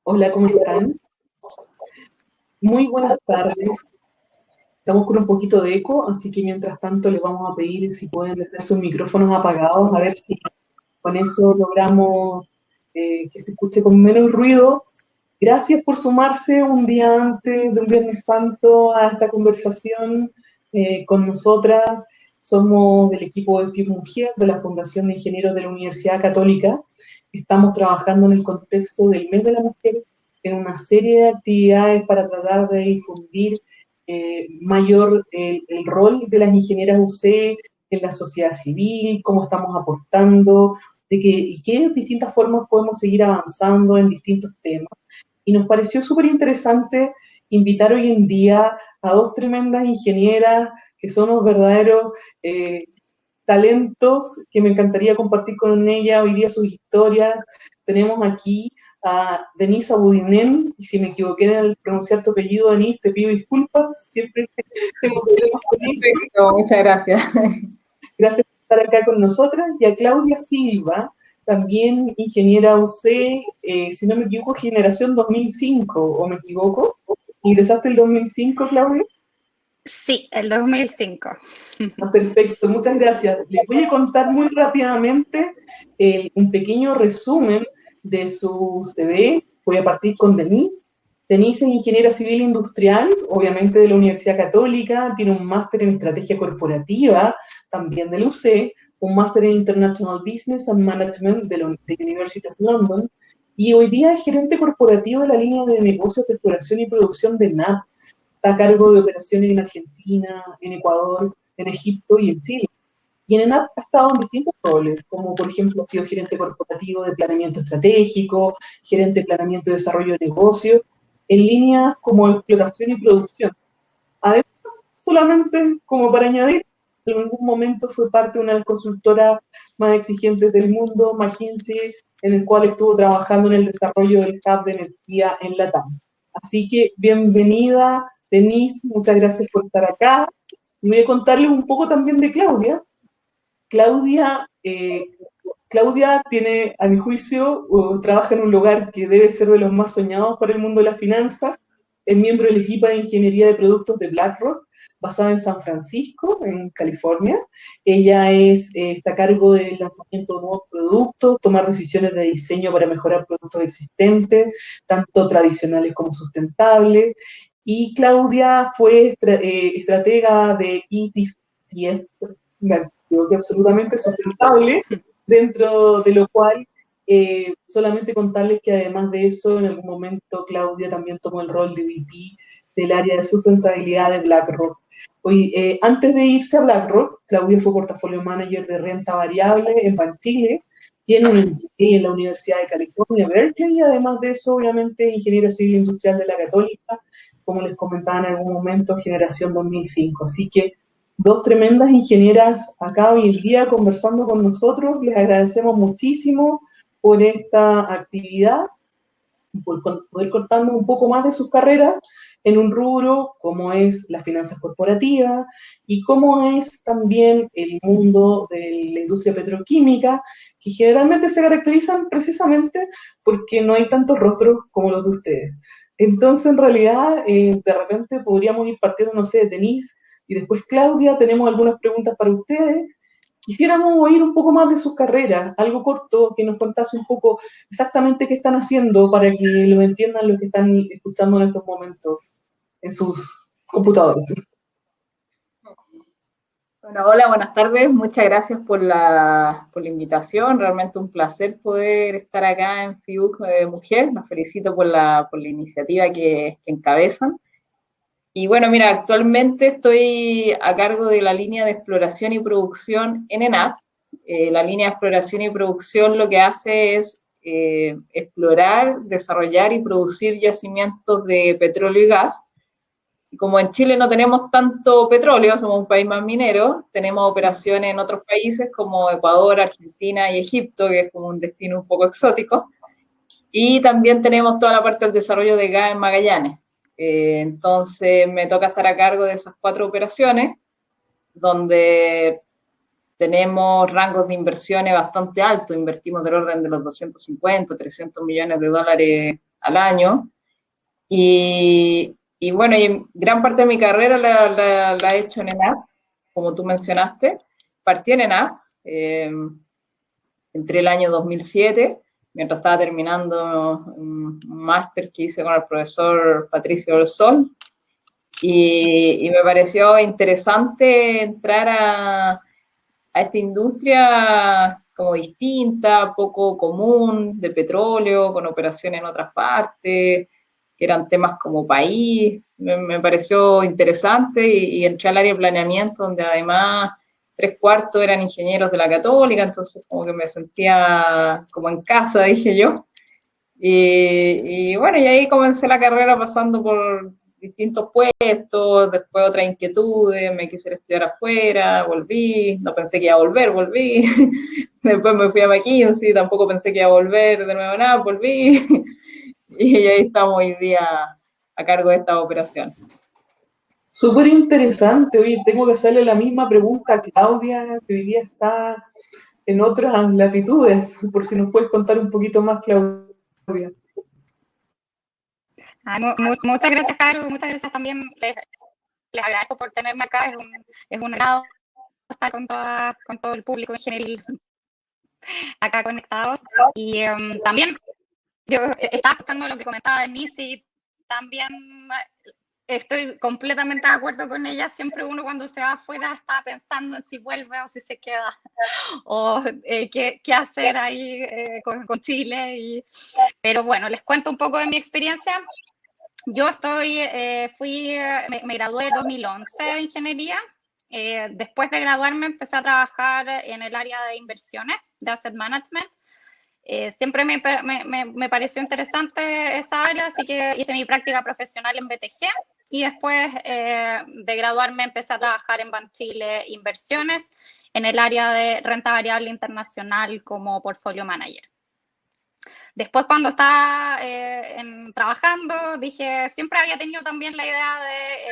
Hola, ¿cómo están? Muy buenas tardes. Estamos con un poquito de eco, así que mientras tanto les vamos a pedir si pueden dejar sus micrófonos apagados, a ver si con eso logramos que se escuche con menos ruido. Gracias por sumarse un día antes de un Viernes Santo a esta conversación con nosotras. Somos del equipo de FIP Mujer, de la Fundación de Ingenieros de la Universidad Católica. Estamos trabajando en el contexto del Mes de la Mujer en una serie de actividades para tratar de difundir mayor el rol de las ingenieras UC en la sociedad civil, cómo estamos aportando, y qué distintas formas podemos seguir avanzando en distintos temas. Y nos pareció súper interesante invitar hoy en día a dos tremendas ingenieras que son los verdaderos talentos que me encantaría compartir con ella hoy día sus historias. Tenemos aquí a Denise Abudinen, y si me equivoqué en el pronunciar tu apellido, Denise, te pido disculpas, siempre tengo problemas con eso. Perfecto, muchas gracias. Gracias por estar acá con nosotras. Y a Claudia Silva, también ingeniera UC, si no me equivoco, generación 2005, ¿o me equivoco? ¿Ingresaste el 2005, Claudia? Sí, el 2005. Ah, perfecto, muchas gracias. Les voy a contar muy rápidamente un pequeño resumen de su CV. Voy a partir con Denise. Denise es ingeniera civil industrial, obviamente de la Universidad Católica, tiene un máster en estrategia corporativa, también del UC, un máster en International Business and Management de la University of London, y hoy día es gerente corporativo de la línea de negocios de exploración y producción de NAP. Está a cargo de operaciones en Argentina, en Ecuador, en Egipto y en Chile. Y en ENAP ha estado en distintos roles, como por ejemplo ha sido gerente corporativo de planeamiento estratégico, gerente de planeamiento y desarrollo de negocios, en líneas como explotación y producción. Además, solamente como para añadir, en algún momento fue parte de una de las consultoras más exigentes del mundo, McKinsey, en el cual estuvo trabajando en el desarrollo del hub de energía en Latam. Así que bienvenida, Denise, muchas gracias por estar acá. Y voy a contarles un poco también de Claudia. Claudia, Claudia tiene, a mi juicio, trabaja en un lugar que debe ser de los más soñados para el mundo de las finanzas. Es miembro del equipo de ingeniería de productos de BlackRock, basada en San Francisco, en California. Ella está a cargo del lanzamiento de nuevos productos, tomar decisiones de diseño para mejorar productos existentes, tanto tradicionales como sustentables. Y Claudia fue estratega de ETF, creo que absolutamente sustentable, dentro de lo cual solamente contarles que además de eso, en algún momento Claudia también tomó el rol de VP del área de sustentabilidad de BlackRock. Hoy, antes de irse a BlackRock, Claudia fue portafolio manager de renta variable en Banchile, tiene un MBA en la Universidad de California, Berkeley, y además de eso, obviamente, ingeniera civil industrial de la Católica, como les comentaba en algún momento, generación 2005. Así que dos tremendas ingenieras acá hoy en día conversando con nosotros. Les agradecemos muchísimo por esta actividad y por poder contarnos un poco más de sus carreras en un rubro como es las finanzas corporativas y cómo es también el mundo de la industria petroquímica, que generalmente se caracterizan precisamente porque no hay tantos rostros como los de ustedes. Entonces, en realidad, de repente podríamos ir partiendo, no sé, Denise y después Claudia, tenemos algunas preguntas para ustedes. Quisiéramos oír un poco más de sus carreras, algo corto, que nos contase un poco exactamente qué están haciendo para que lo entiendan los que están escuchando en estos momentos en sus computadores. Bueno, hola, buenas tardes. Muchas gracias por la invitación. Realmente un placer poder estar acá en FIUC Mujer. Los felicito por la iniciativa que encabezan. Y bueno, mira, actualmente estoy a cargo de la línea de exploración y producción en ENAP. La línea de exploración y producción lo que hace es explorar, desarrollar y producir yacimientos de petróleo y gas. Y como en Chile no tenemos tanto petróleo, somos un país más minero, tenemos operaciones en otros países como Ecuador, Argentina y Egipto, que es como un destino un poco exótico. Y también tenemos toda la parte del desarrollo de gas en Magallanes. Entonces me toca estar a cargo de esas 4 operaciones, donde tenemos rangos de inversiones bastante altos, invertimos del orden de los 250, 300 millones de dólares al año, y bueno, y gran parte de mi carrera la he hecho en ENAP, como tú mencionaste. Partí en ENAP, entré el año 2007, mientras estaba terminando un máster que hice con el profesor Patricio del Sol, y me pareció interesante entrar a esta industria como distinta, poco común, de petróleo, con operaciones en otras partes, que eran temas como país. Me pareció interesante y entré al área de planeamiento, donde además 3/4 eran ingenieros de la Católica, entonces como que me sentía como en casa, dije yo. Y bueno, y ahí comencé la carrera pasando por distintos puestos, después otras inquietudes, me quise estudiar afuera, volví, no pensé que iba a volver, volví, después me fui a McKinsey, tampoco pensé que iba a volver de nuevo nada, volví, y ahí estamos hoy día a cargo de esta operación. Súper interesante. Oye, tengo que hacerle la misma pregunta a Claudia, que hoy día está en otras latitudes, por si nos puedes contar un poquito más, Claudia. Muchas gracias, Caro. Muchas gracias también. Les agradezco por tenerme acá. Es un agrado estar con todo el público ingenieril acá conectados. Y también yo estaba escuchando lo que comentaba Denise y también estoy completamente de acuerdo con ella. Siempre uno cuando se va afuera está pensando en si vuelve o si se queda o qué hacer ahí con Chile. Pero bueno, les cuento un poco de mi experiencia. Yo me gradué en 2011 de ingeniería. Después de graduarme empecé a trabajar en el área de inversiones, de asset management. Siempre me pareció interesante esa área, así que hice mi práctica profesional en BTG y después de graduarme empecé a trabajar en Banchile Inversiones en el área de renta variable internacional como portfolio manager. Después, cuando estaba trabajando, dije, siempre había tenido también la idea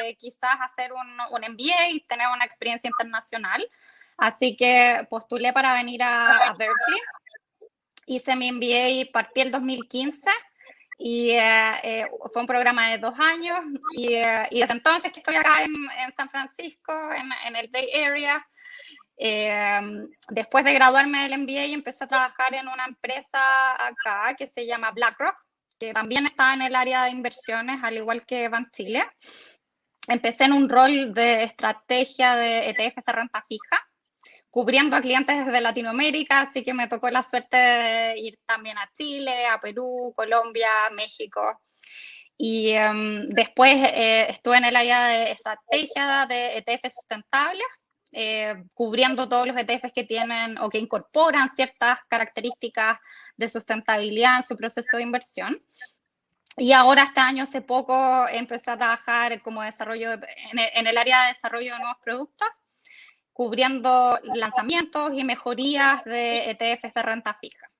de quizás hacer un MBA y tener una experiencia internacional. Así que postulé para venir a Berkeley. Hice mi MBA y partí el 2015 y fue un programa de 2 años. Y desde entonces que estoy acá en San Francisco, en el Bay Area. Después de graduarme del MBA empecé a trabajar en una empresa acá que se llama BlackRock, que también está en el área de inversiones, al igual que Banchile. Empecé en un rol de estrategia de ETFs de renta fija, cubriendo a clientes desde Latinoamérica, así que me tocó la suerte de ir también a Chile, a Perú, Colombia, México. Y después estuve en el área de estrategia de ETFs sustentables, cubriendo todos los ETFs que tienen o que incorporan ciertas características de sustentabilidad en su proceso de inversión. Y ahora este año, hace poco, empecé a trabajar como en el área de desarrollo de nuevos productos, cubriendo lanzamientos y mejorías de ETFs de renta fija.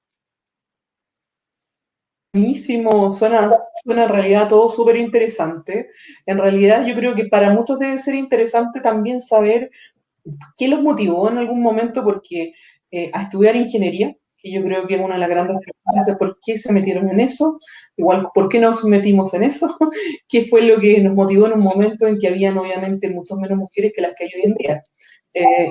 Buenísimo, suena en realidad todo súper interesante. En realidad yo creo que para muchos debe ser interesante también saber qué los motivó en algún momento a estudiar ingeniería, que yo creo que es una de las grandes preguntas, es por qué se metieron en eso, igual por qué nos metimos en eso, qué fue lo que nos motivó en un momento en que habían obviamente muchas menos mujeres que las que hay hoy en día.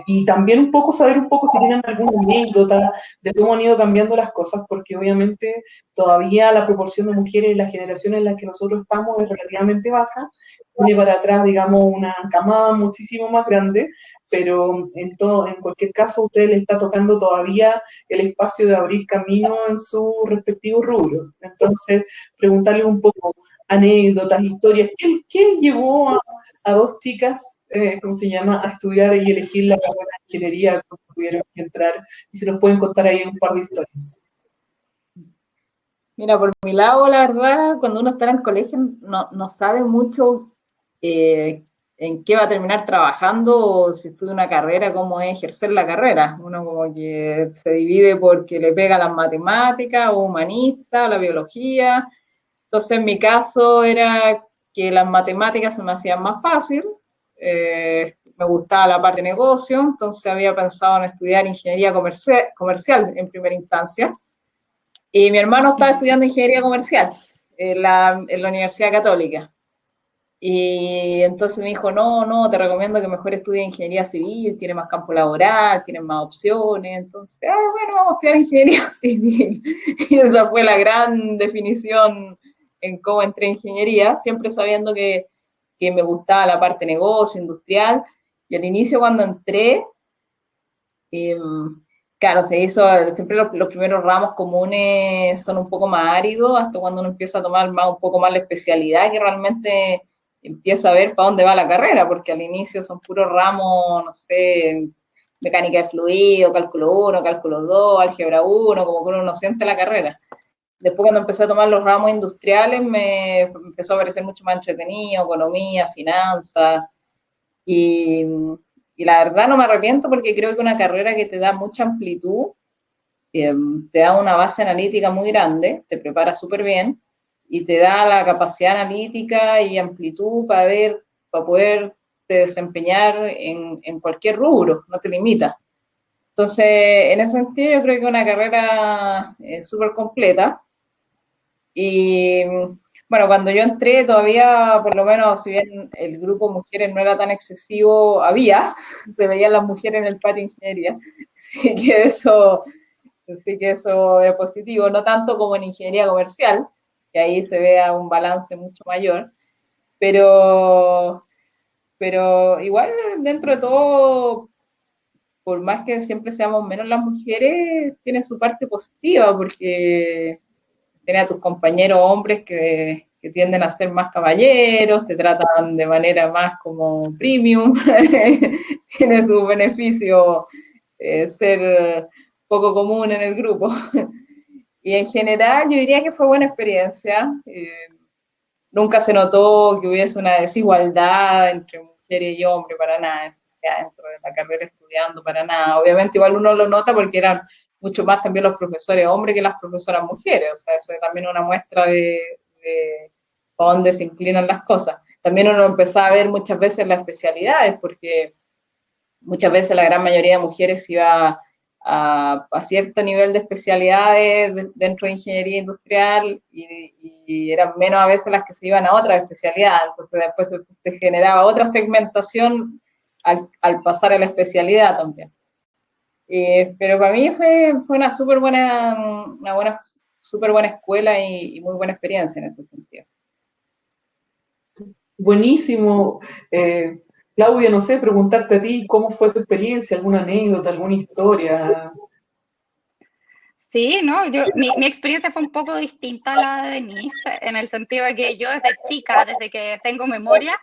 Y también saber un poco si tienen alguna anécdota de cómo han ido cambiando las cosas, porque obviamente todavía la proporción de mujeres en las generaciones en las que nosotros estamos es relativamente baja, viene para atrás, digamos, una camada muchísimo más grande, pero en cualquier caso a ustedes les está tocando todavía el espacio de abrir camino en sus respectivos rubros. Entonces, preguntarles un poco anécdotas, historias, ¿qué llevó a 2 chicas, ¿cómo se llama?, a estudiar y elegir la carrera de ingeniería cuando tuvieron que entrar? Y si nos pueden contar ahí un par de historias. Mira, por mi lado, la verdad, cuando uno está en el colegio no sabe mucho en qué va a terminar trabajando o si estudia una carrera, cómo es ejercer la carrera. Uno como que se divide porque le pega las matemáticas o humanista, la biología. Entonces, en mi caso era que las matemáticas se me hacían más fácil. me gustaba la parte de negocio, entonces había pensado en estudiar ingeniería comercial en primera instancia. Y mi hermano estaba estudiando ingeniería comercial en la Universidad Católica. Y entonces me dijo, no, te recomiendo que mejor estudies ingeniería civil, tiene más campo laboral, tiene más opciones. Entonces, bueno, vamos a estudiar ingeniería civil. Y esa fue la gran definición en cómo entré en ingeniería, siempre sabiendo que me gustaba la parte de negocio, industrial. Y al inicio cuando entré, claro, se hizo, siempre los primeros ramos comunes son un poco más áridos, hasta cuando uno empieza a tomar un poco más la especialidad, que realmente empieza a ver para dónde va la carrera, porque al inicio son puros ramos, no sé, mecánica de fluido, cálculo 1, cálculo 2, álgebra 1, como que uno no siente la carrera. Después cuando empecé a tomar los ramos industriales me empezó a parecer mucho más entretenido, economía, finanzas, y la verdad no me arrepiento porque creo que una carrera que te da mucha amplitud, te da una base analítica muy grande, te prepara súper bien y te da la capacidad analítica y amplitud para poder desempeñar en cualquier rubro, no te limita. Entonces, en ese sentido yo creo que una carrera súper completa. Y bueno, cuando yo entré todavía, por lo menos, si bien el grupo de mujeres no era tan excesivo, se veían las mujeres en el patio de ingeniería, así que eso es positivo, no tanto como en ingeniería comercial, que ahí se vea un balance mucho mayor, pero igual dentro de todo, por más que siempre seamos menos las mujeres, tiene su parte positiva, porque tienes a tus compañeros hombres que tienden a ser más caballeros, te tratan de manera más como premium, tiene su beneficio ser poco común en el grupo. Y en general yo diría que fue buena experiencia. Nunca se notó que hubiese una desigualdad entre mujeres y hombres, para nada, eso sea dentro de la carrera estudiando, para nada. Obviamente igual uno lo nota porque eran mucho más también los profesores hombres que las profesoras mujeres, o sea, eso es también una muestra de dónde se inclinan las cosas. También uno empezaba a ver muchas veces las especialidades, porque muchas veces la gran mayoría de mujeres iba a cierto nivel de especialidades dentro de ingeniería industrial y eran menos a veces las que se iban a otra especialidad, entonces después se generaba otra segmentación al pasar a la especialidad también. Pero para mí fue una súper buena escuela y muy buena experiencia en ese sentido. Buenísimo. Claudia, no sé, preguntarte a ti, ¿cómo fue tu experiencia? ¿Alguna anécdota, alguna historia? Sí, no, mi experiencia fue un poco distinta a la de Denise, en el sentido de que yo desde chica, desde que tengo memoria,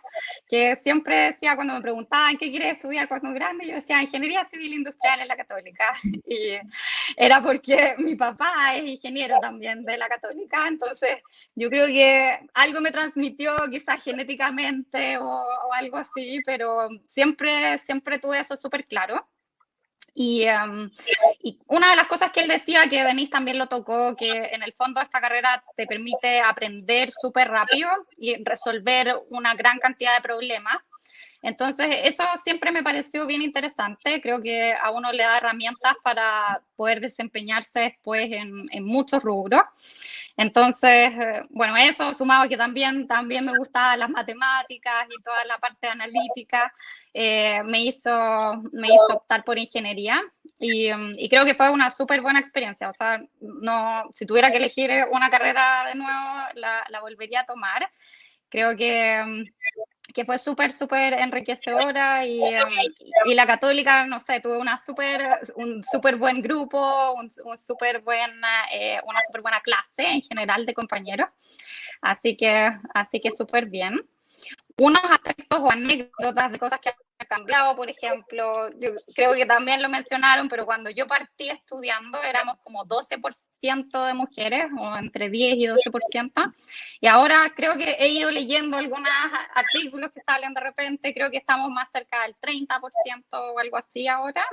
que siempre decía cuando me preguntaban qué quieres estudiar cuando grande, yo decía ingeniería civil industrial en la Católica, y era porque mi papá es ingeniero también de la Católica, entonces yo creo que algo me transmitió quizás genéticamente o algo así, pero siempre tuve eso súper claro. Y una de las cosas que él decía, que Denise también lo tocó, que en el fondo esta carrera te permite aprender súper rápido y resolver una gran cantidad de problemas. Entonces, eso siempre me pareció bien interesante. Creo que a uno le da herramientas para poder desempeñarse después en muchos rubros. Entonces, bueno, eso sumado a que también me gustaban las matemáticas y toda la parte analítica, me hizo optar por ingeniería y creo que fue una súper buena experiencia. O sea, no, si tuviera que elegir una carrera de nuevo, la volvería a tomar. Creo que fue súper enriquecedora y la Católica, no sé, tuve un súper buen grupo, una súper buena clase en general de compañeros, así que súper bien. Unos aspectos o anécdotas de cosas que han cambiado, por ejemplo, yo creo que también lo mencionaron, pero cuando yo partí estudiando éramos como 12% de mujeres, o entre 10 y 12%, y ahora creo que he ido leyendo algunos artículos que salen de repente, creo que estamos más cerca del 30% o algo así ahora,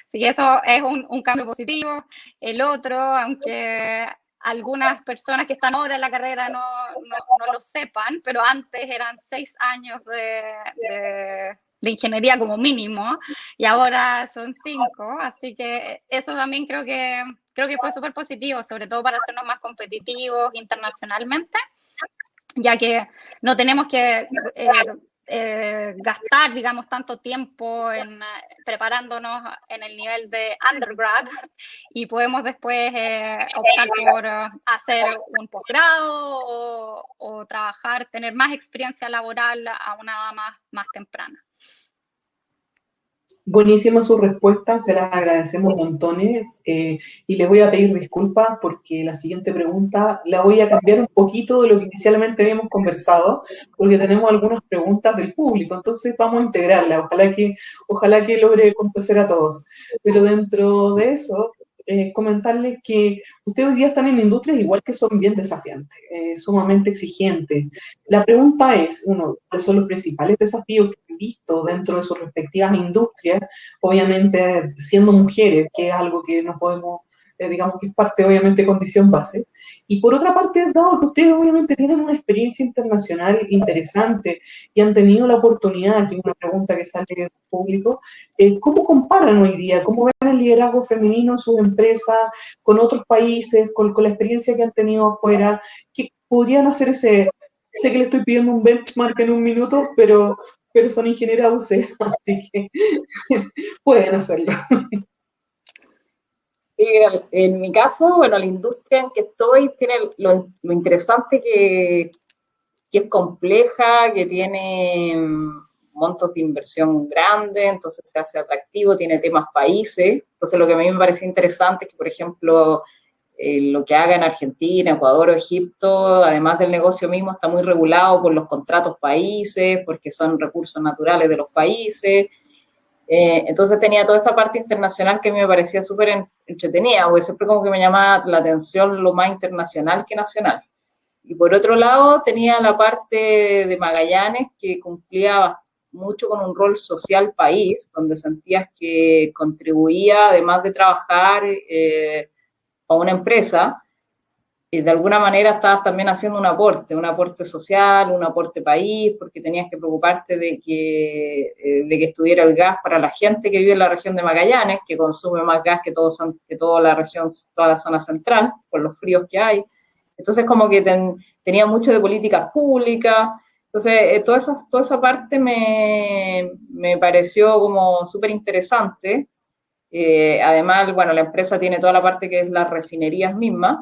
así que eso es un cambio positivo. El otro, aunque algunas personas que están ahora en la carrera no lo sepan, pero antes eran 6 años de ingeniería como mínimo, y ahora son 5, así que eso también creo que fue súper positivo, sobre todo para hacernos más competitivos internacionalmente, ya que no tenemos que gastar, digamos, tanto tiempo en preparándonos en el nivel de undergrad y podemos después optar por hacer un posgrado o trabajar, tener más experiencia laboral a una edad más temprana. Buenísima su respuesta, se las agradecemos montones y le voy a pedir disculpas porque la siguiente pregunta la voy a cambiar un poquito de lo que inicialmente habíamos conversado, porque tenemos algunas preguntas del público, entonces vamos a integrarla, ojalá que logre complacer a todos. Pero dentro de eso, comentarles que ustedes hoy día están en industrias igual que son bien desafiantes, sumamente exigentes. La pregunta es, ¿cuáles son los principales desafíos que han visto dentro de sus respectivas industrias? Obviamente siendo mujeres, que es algo que no podemos, digamos que es parte obviamente condición base. Y por otra parte, dado que ustedes obviamente tienen una experiencia internacional interesante y han tenido la oportunidad, que es una pregunta que sale del público, ¿cómo comparan hoy día? ¿Cómo ven el liderazgo femenino en sus empresas, con otros países, con la experiencia que han tenido afuera? ¿Qué podrían hacer ese? Sé que le estoy pidiendo un benchmark en un minuto, pero son ingenieras UC, así que pueden hacerlo. Sí, en mi caso, bueno, la industria en que estoy tiene lo interesante que es compleja, que tiene montos de inversión grandes, entonces se hace atractivo, tiene temas países. Entonces lo que a mí me parece interesante es que, por ejemplo, lo que haga en Argentina, Ecuador o Egipto, además del negocio mismo, está muy regulado por los contratos países, porque son recursos naturales de los países. Entonces tenía toda esa parte internacional que a mí me parecía súper entretenida, porque siempre como que me llamaba la atención lo más internacional que nacional. Y por otro lado tenía la parte de Magallanes que cumplía mucho con un rol social país, donde sentías que contribuía, además de trabajar a una empresa, y de alguna manera estabas también haciendo un aporte social, un aporte país, porque tenías que preocuparte de que estuviera el gas para la gente que vive en la región de Magallanes, que consume más gas que toda la región, toda la zona central, por los fríos que hay. Entonces, como que tenía mucho de políticas públicas. Entonces, toda esa parte me pareció como súper interesante. Además, bueno, la empresa tiene toda la parte que es las refinerías mismas.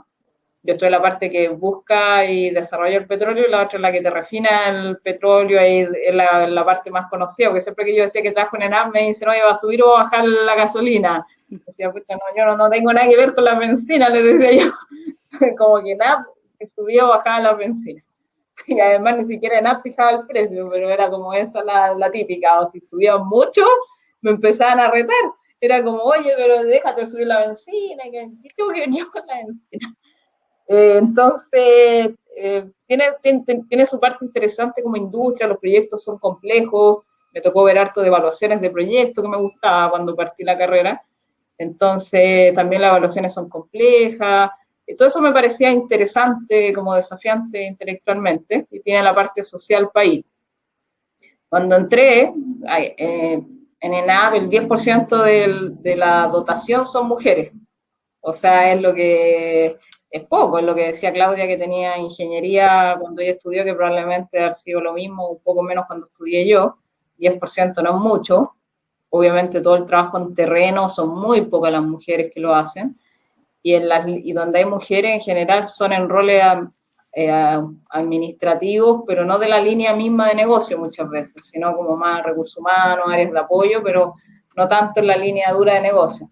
Yo estoy en la parte que busca y desarrolla el petróleo, y la otra es la que te refina el petróleo, y es la parte más conocida, porque siempre que yo decía que trabajo en ENAP me dicen, oye, ¿va a subir o bajar la gasolina? Decía, pucha, no, yo no tengo nada que ver con la benzina, les decía yo. Como que ENAP, si subía o bajaba la benzina. Y además ni siquiera ENAP fijaba el precio, pero era como esa la típica, o si subía mucho, me empezaban a retar. Era como, oye, pero déjate subir la benzina, ¿qué tengo que venir con la benzina? Entonces, tiene su parte interesante como industria, los proyectos son complejos, me tocó ver harto de evaluaciones de proyectos que me gustaba cuando partí la carrera, entonces también las evaluaciones son complejas, y todo eso me parecía interesante, como desafiante intelectualmente, y tiene la parte social país. Cuando entré, en ENAP el 10% de la dotación son mujeres, o sea, es lo que... Es poco, es lo que decía Claudia, que tenía ingeniería cuando ella estudió, que probablemente ha sido lo mismo, un poco menos cuando estudié yo, 10% no es mucho, obviamente todo el trabajo en terreno, son muy pocas las mujeres que lo hacen, y donde hay mujeres en general son en roles administrativos, pero no de la línea misma de negocio muchas veces, sino como más recursos humanos, áreas de apoyo, pero no tanto en la línea dura de negocio.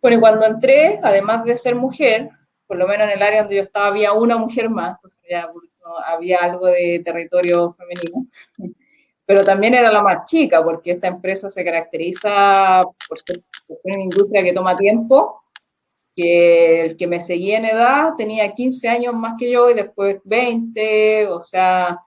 Bueno, y cuando entré, además de ser mujer, por lo menos en el área donde yo estaba había una mujer más, entonces ya había algo de territorio femenino, pero también era la más chica, porque esta empresa se caracteriza por ser una industria que toma tiempo, que el que me seguía en edad tenía 15 años más que yo y después 20, o sea,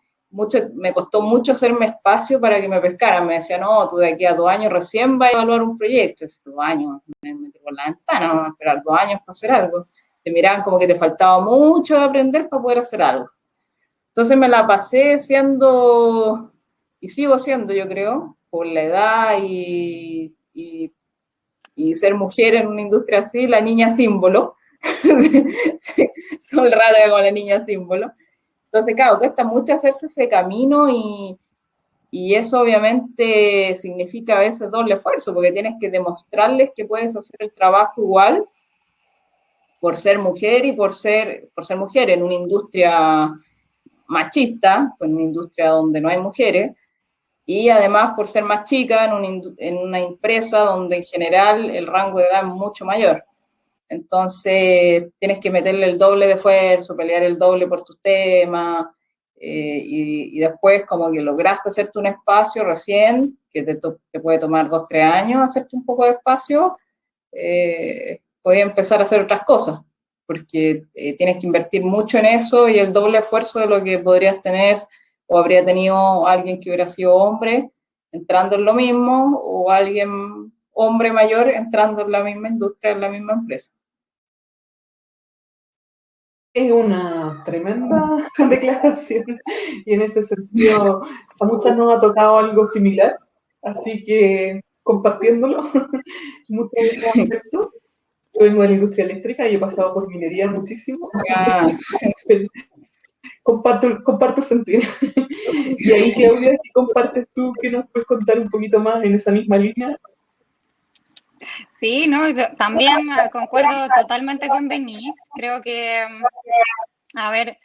me costó mucho hacerme espacio para que me pescaran. Me decían, no, tú de aquí a 2 años recién vas a evaluar un proyecto. Y 2 años, me metí por la ventana, vamos a esperar 2 años para hacer algo. Te miraban como que te faltaba mucho de aprender para poder hacer algo. Entonces me la pasé siendo, y sigo siendo, yo creo, por la edad y ser mujer en una industria así, la niña símbolo. Todo el rato con la niña símbolo. Entonces, claro, cuesta mucho hacerse ese camino y eso obviamente significa a veces doble esfuerzo, porque tienes que demostrarles que puedes hacer el trabajo igual por ser mujer y por ser mujer en una industria machista, en una industria donde no hay mujeres, y además por ser más chica en una empresa donde en general el rango de edad es mucho mayor. Entonces tienes que meterle el doble de esfuerzo, pelear el doble por tus temas, y después como que lograste hacerte un espacio recién, que te puede tomar 2, 3 años hacerte un poco de espacio, podías empezar a hacer otras cosas, porque tienes que invertir mucho en eso y el doble esfuerzo de lo que podrías tener o habría tenido alguien que hubiera sido hombre entrando en lo mismo, o alguien hombre mayor entrando en la misma industria, en la misma empresa. Es una tremenda declaración y en ese sentido a muchas nos ha tocado algo similar, así que compartiéndolo, muchos de estos aspectos. Yo vengo de la industria eléctrica y he pasado por minería muchísimo. Comparto el sentir. Y ahí, Claudia, ¿qué compartes tú? ¿Qué nos puedes contar un poquito más en esa misma línea? Sí, no, también concuerdo totalmente con Denise. Creo que, a ver,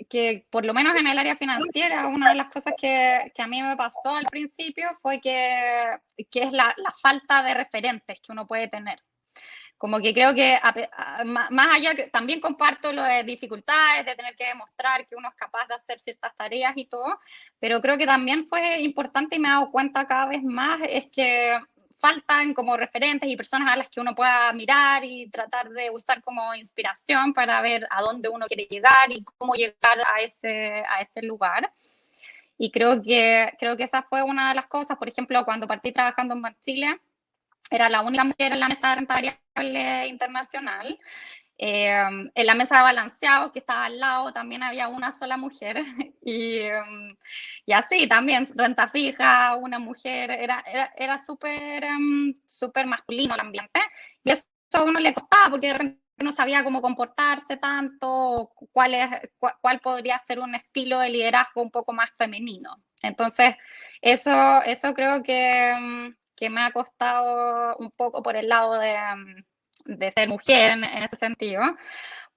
que por lo menos en el área financiera, una de las cosas que a mí me pasó al principio fue que es la falta de referentes que uno puede tener. Como que creo que más allá, también comparto lo de dificultades, de tener que demostrar que uno es capaz de hacer ciertas tareas y todo, pero creo que también fue importante y me he dado cuenta cada vez más, es que faltan como referentes y personas a las que uno pueda mirar y tratar de usar como inspiración para ver a dónde uno quiere llegar y cómo llegar a ese lugar. Y creo que esa fue una de las cosas. Por ejemplo, cuando partí trabajando en Banchile, era la única mujer en la mesa de renta variable internacional. En la mesa de balanceados que estaba al lado también había una sola mujer y así también renta fija, una mujer, era súper masculino el ambiente y eso a uno le costaba porque de repente no sabía cómo comportarse tanto, cuál podría ser un estilo de liderazgo un poco más femenino. Entonces eso creo que me ha costado un poco por el lado de ser mujer en ese sentido.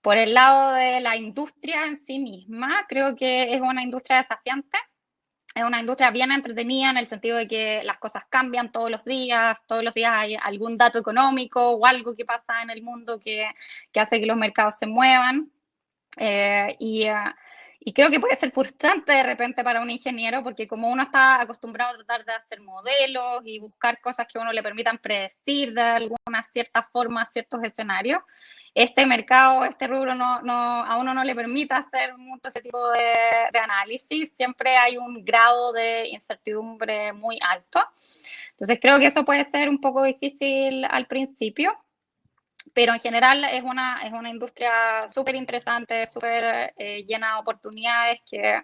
Por el lado de la industria en sí misma, creo que es una industria desafiante, es una industria bien entretenida en el sentido de que las cosas cambian todos los días hay algún dato económico o algo que pasa en el mundo que hace que los mercados se muevan. Y creo que puede ser frustrante de repente para un ingeniero, porque como uno está acostumbrado a tratar de hacer modelos y buscar cosas que a uno le permitan predecir de alguna cierta forma ciertos escenarios, este mercado, este rubro a uno no le permite hacer mucho ese tipo de análisis. Siempre hay un grado de incertidumbre muy alto. Entonces creo que eso puede ser un poco difícil al principio, pero en general es una industria súper interesante, súper llena de oportunidades, que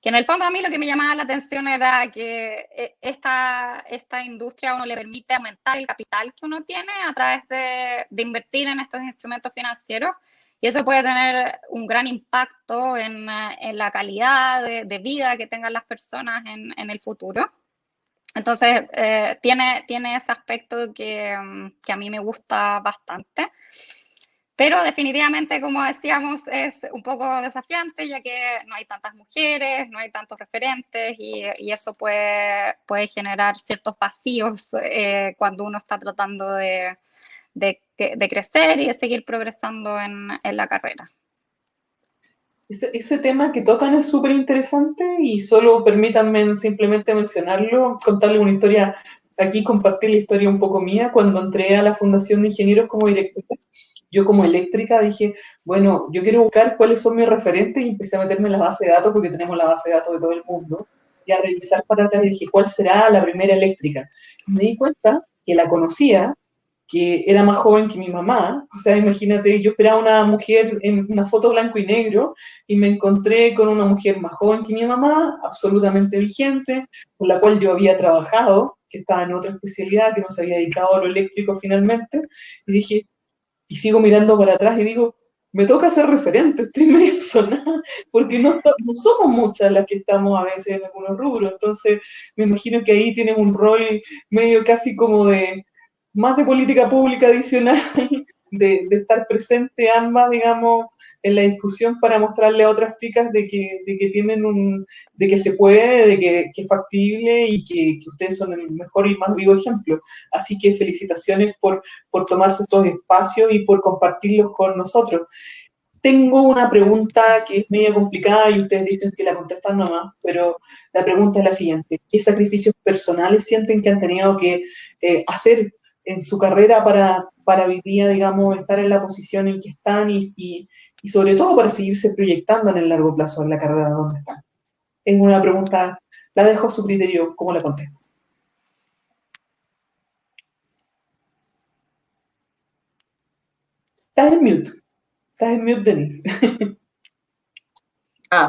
en el fondo a mí lo que me llamaba la atención era que esta industria a uno le permite aumentar el capital que uno tiene a través de invertir en estos instrumentos financieros, y eso puede tener un gran impacto en la calidad de vida que tengan las personas en el futuro. Entonces, tiene ese aspecto que a mí me gusta bastante. Pero definitivamente, como decíamos, es un poco desafiante, ya que no hay tantas mujeres, no hay tantos referentes, y eso puede generar ciertos vacíos cuando uno está tratando de crecer y de seguir progresando en la carrera. Ese tema que tocan es súper interesante y solo permítanme simplemente mencionarlo, contarle una historia aquí, compartir la historia un poco mía. Cuando entré a la Fundación de Ingenieros como directora, yo como eléctrica dije, bueno, yo quiero buscar cuáles son mis referentes y empecé a meterme en la base de datos, porque tenemos la base de datos de todo el mundo, y a revisar para atrás y dije, ¿cuál será la primera eléctrica? Y me di cuenta que la conocía, que era más joven que mi mamá. O sea, imagínate, yo esperaba una mujer en una foto blanco y negro y me encontré con una mujer más joven que mi mamá, absolutamente vigente, con la cual yo había trabajado, que estaba en otra especialidad, que no se había dedicado a lo eléctrico finalmente, y dije, y sigo mirando para atrás y digo, me toca ser referente, estoy medio sonada, porque no somos muchas las que estamos a veces en algunos rubros, entonces me imagino que ahí tienen un rol medio casi como de, más de política pública adicional, de estar presente ambas, digamos, en la discusión para mostrarle a otras chicas de que tienen de que se puede, que es factible y que ustedes son el mejor y más vivo ejemplo. Así que felicitaciones por tomarse esos espacios y por compartirlos con nosotros. Tengo una pregunta que es medio complicada y ustedes dicen si la contestan nomás, pero la pregunta es la siguiente. ¿Qué sacrificios personales sienten que han tenido que hacer en su carrera para hoy día, digamos, estar en la posición en que están y sobre todo para seguirse proyectando en el largo plazo en la carrera donde están? Tengo una pregunta, la dejo a su criterio, ¿cómo la contesto? Estás en mute, Denise.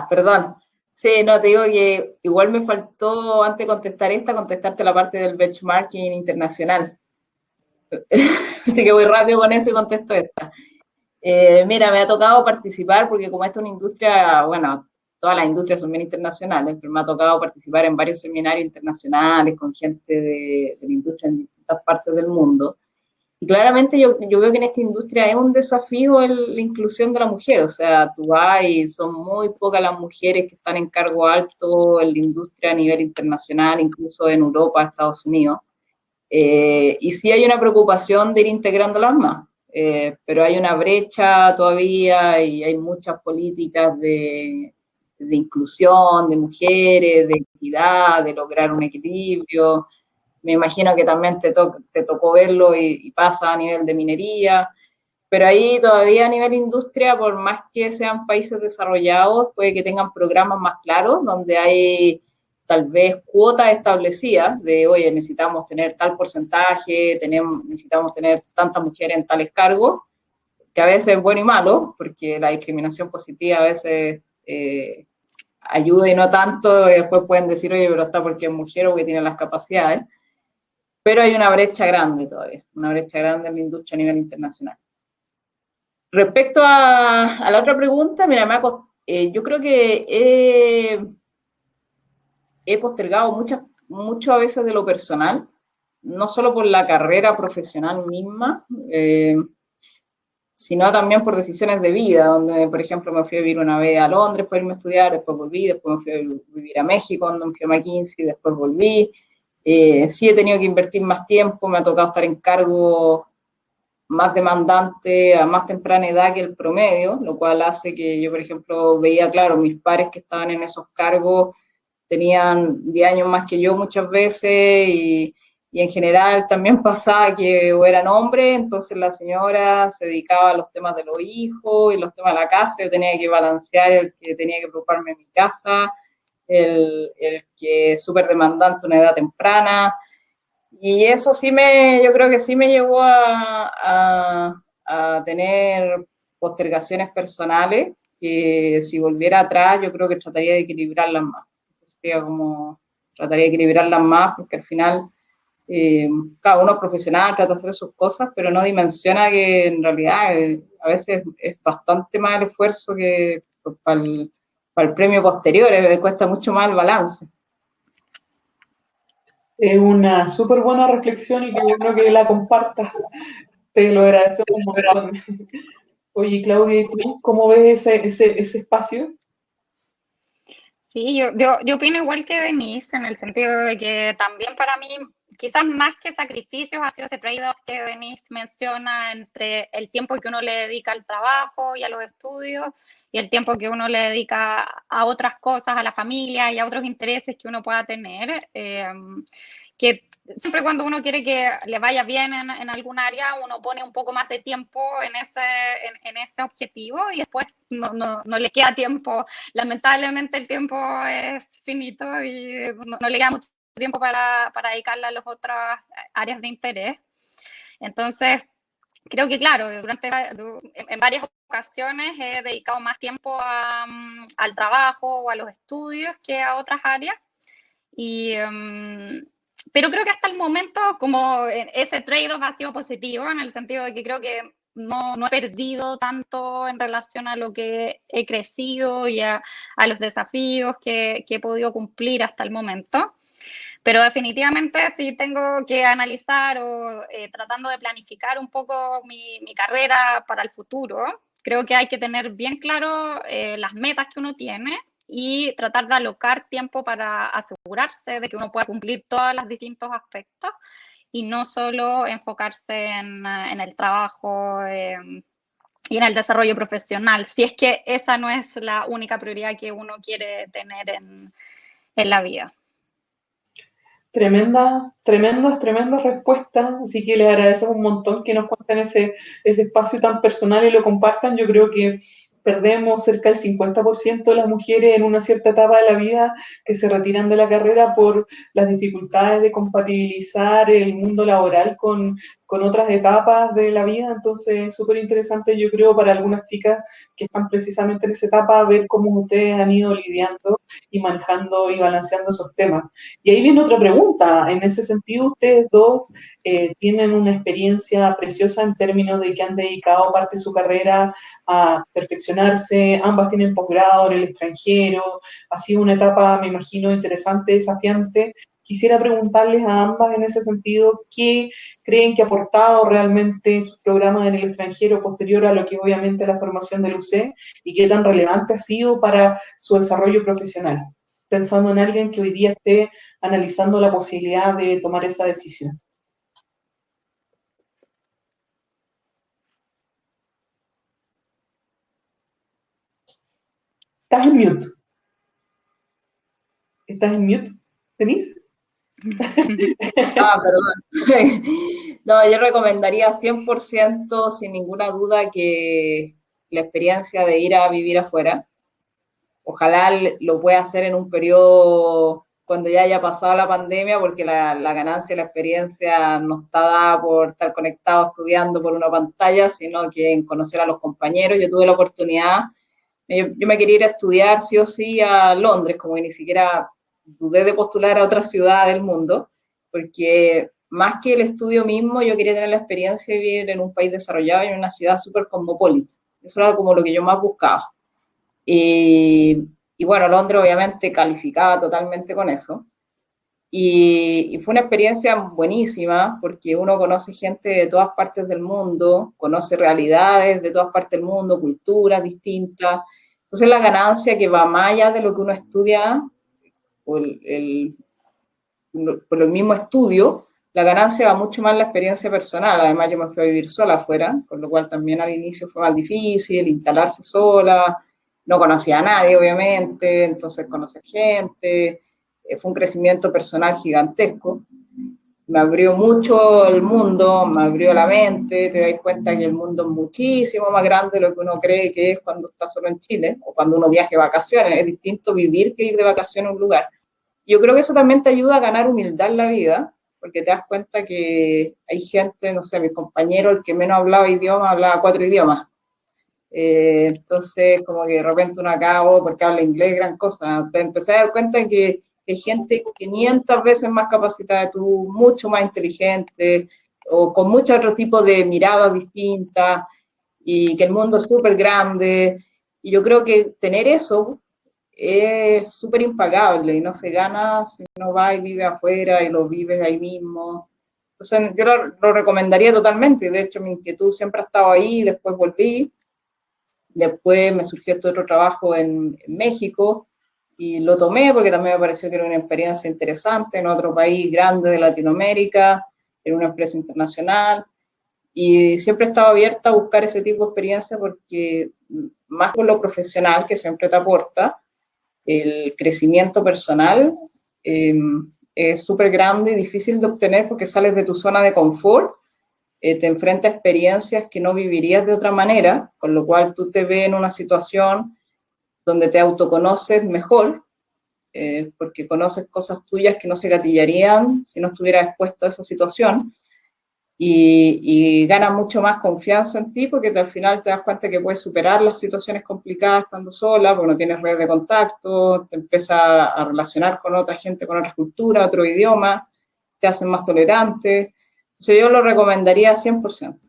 Perdón. Sí, no, te digo que igual me faltó, antes de contestar contestarte la parte del benchmarking internacional. Así que voy rápido con eso y contesto esta. Mira, me ha tocado participar, porque como esta es una industria, bueno, todas las industrias son bien internacionales, pero me ha tocado participar en varios seminarios internacionales con gente de la industria en distintas partes del mundo. Y claramente yo veo que en esta industria es un desafío la inclusión de la mujer. O sea, tú vas y son muy pocas las mujeres que están en cargo alto en la industria a nivel internacional, incluso en Europa, Estados Unidos. Y sí hay una preocupación de ir integrándolas más, pero hay una brecha todavía y hay muchas políticas de inclusión de mujeres, de equidad, de lograr un equilibrio. Me imagino que también te tocó verlo y pasa a nivel de minería, pero ahí todavía a nivel industria, por más que sean países desarrollados, puede que tengan programas más claros, donde hay tal vez cuotas establecidas de, oye, necesitamos tener tal porcentaje, necesitamos tener tantas mujeres en tales cargos, que a veces es bueno y malo, porque la discriminación positiva a veces ayuda y no tanto, y después pueden decir, oye, pero está porque es mujer o porque tiene las capacidades. Pero hay una brecha grande todavía, una brecha grande en la industria a nivel internacional. Respecto a la otra pregunta, mira, yo creo que he postergado mucho a veces de lo personal, no solo por la carrera profesional misma, sino también por decisiones de vida, donde, por ejemplo, me fui a vivir una vez a Londres para irme a estudiar, después volví, después me fui a vivir a México, donde me fui a McKinsey, después volví. Sí he tenido que invertir más tiempo, me ha tocado estar en cargo más demandante a más temprana edad que el promedio, lo cual hace que yo, por ejemplo, veía, claro, mis pares que estaban en esos cargos tenían 10 años más que yo muchas veces y en general también pasaba que o eran hombres, entonces la señora se dedicaba a los temas de los hijos y los temas de la casa, yo tenía que balancear el que tenía que preocuparme de mi casa, el que es súper demandante a una edad temprana, y eso yo creo que sí me llevó a tener postergaciones personales, que si volviera atrás yo creo que trataría de equilibrarlas más. Trataría de equilibrarlas más, porque al final cada uno es profesional, trata de hacer sus cosas, pero no dimensiona que en realidad a veces es bastante más el esfuerzo que para el premio posterior, cuesta mucho más el balance. Es una súper buena reflexión y qué bueno que la compartas. Te lo agradecemos un montón. Oye, Claudia, ¿tú cómo ves ese espacio? Sí, yo opino igual que Denise, en el sentido de que también para mí, quizás más que sacrificios, ha sido ese trade-off que Denise menciona entre el tiempo que uno le dedica al trabajo y a los estudios y el tiempo que uno le dedica a otras cosas, a la familia y a otros intereses que uno pueda tener. Que siempre cuando uno quiere que le vaya bien en algún área, uno pone un poco más de tiempo en ese objetivo y después no le queda tiempo. Lamentablemente el tiempo es finito y no le queda mucho tiempo para dedicarle a las otras áreas de interés. Entonces, creo que, claro, en varias ocasiones he dedicado más tiempo al trabajo o a los estudios que a otras áreas. Pero creo que hasta el momento, como ese trade-off ha sido positivo, en el sentido de que creo que no he perdido tanto en relación a lo que he crecido y a los desafíos que he podido cumplir hasta el momento. Pero definitivamente sí tengo que analizar o tratando de planificar un poco mi carrera para el futuro. Creo que hay que tener bien claro las metas que uno tiene y tratar de alocar tiempo para asegurarse de que uno pueda cumplir todos los distintos aspectos y no solo enfocarse en el trabajo y en el desarrollo profesional, si es que esa no es la única prioridad que uno quiere tener en la vida. Tremendas respuestas, así que les agradecemos un montón que nos cuenten ese espacio tan personal y lo compartan. Yo creo que perdemos cerca del 50% de las mujeres en una cierta etapa de la vida que se retiran de la carrera por las dificultades de compatibilizar el mundo laboral con otras etapas de la vida. Entonces, es súper interesante, yo creo, para algunas chicas que están precisamente en esa etapa, ver cómo ustedes han ido lidiando y manejando y balanceando esos temas. Y ahí viene otra pregunta. En ese sentido, ustedes dos tienen una experiencia preciosa en términos de que han dedicado parte de su carrera a perfeccionarse, ambas tienen posgrado en el extranjero, ha sido una etapa, me imagino, interesante, desafiante. Quisiera preguntarles a ambas en ese sentido, ¿qué creen que ha aportado realmente sus programas en el extranjero posterior a lo que obviamente la formación del UC y qué tan relevante ha sido para su desarrollo profesional? Pensando en alguien que hoy día esté analizando la posibilidad de tomar esa decisión. Estás en mute. ¿Estás en mute, Denise? Perdón. No, yo recomendaría 100%, sin ninguna duda, que la experiencia de ir a vivir afuera, ojalá lo pueda hacer en un periodo cuando ya haya pasado la pandemia, porque la ganancia de la experiencia no está dada por estar conectado estudiando por una pantalla, sino que en conocer a los compañeros. Yo tuve la oportunidad, yo me quería ir a estudiar sí o sí a Londres, como que ni siquiera dudé de postular a otra ciudad del mundo, porque más que el estudio mismo, yo quería tener la experiencia de vivir en un país desarrollado y en una ciudad súper cosmopolita. Eso era como lo que yo más buscaba. Y bueno, Londres obviamente calificaba totalmente con eso. Y fue una experiencia buenísima porque uno conoce gente de todas partes del mundo, conoce realidades de todas partes del mundo, culturas distintas. Entonces la ganancia que va más allá de lo que uno estudia por el mismo estudio, la ganancia va mucho más en la experiencia personal. Además yo me fui a vivir sola afuera, con lo cual también al inicio fue más difícil instalarse sola. No conocía a nadie, obviamente, entonces conocer gente, fue un crecimiento personal gigantesco. Me abrió mucho el mundo, me abrió la mente, te das cuenta que el mundo es muchísimo más grande de lo que uno cree que es cuando está solo en Chile, o cuando uno viaja de vacaciones. Es distinto vivir que ir de vacaciones a un lugar. Yo creo que eso también te ayuda a ganar humildad en la vida, porque te das cuenta que hay gente, no sé, mi compañero, el que menos hablaba 4 idiomas. Entonces, como que de repente uno acaba, porque habla inglés, gran cosa. Te empecé a dar cuenta de que hay gente 500 veces más capacitada que tú, mucho más inteligente, o con mucho otro tipo de miradas distintas, y que el mundo es súper grande. Y yo creo que tener eso es súper impagable y no se gana si uno va y vive afuera y lo vives ahí mismo. Entonces, yo lo recomendaría totalmente. De hecho, mi inquietud siempre ha estado ahí, después volví. Después me surgió este otro trabajo en México y lo tomé porque también me pareció que era una experiencia interesante en otro país grande de Latinoamérica, en una empresa internacional, y siempre he estado abierta a buscar ese tipo de experiencia porque más por lo profesional que siempre te aporta, el crecimiento personal es súper grande y difícil de obtener porque sales de tu zona de confort. Te enfrentas a experiencias que no vivirías de otra manera, con lo cual tú te ves en una situación donde te autoconoces mejor, porque conoces cosas tuyas que no se gatillarían si no estuvieras expuesto a esa situación. y ganas mucho más confianza en ti porque al final te das cuenta que puedes superar las situaciones complicadas estando sola, porque no tienes red de contacto, te empiezas a relacionar con otra gente, con otras culturas, otro idioma, te hacen más tolerante. Entonces yo lo recomendaría 100%.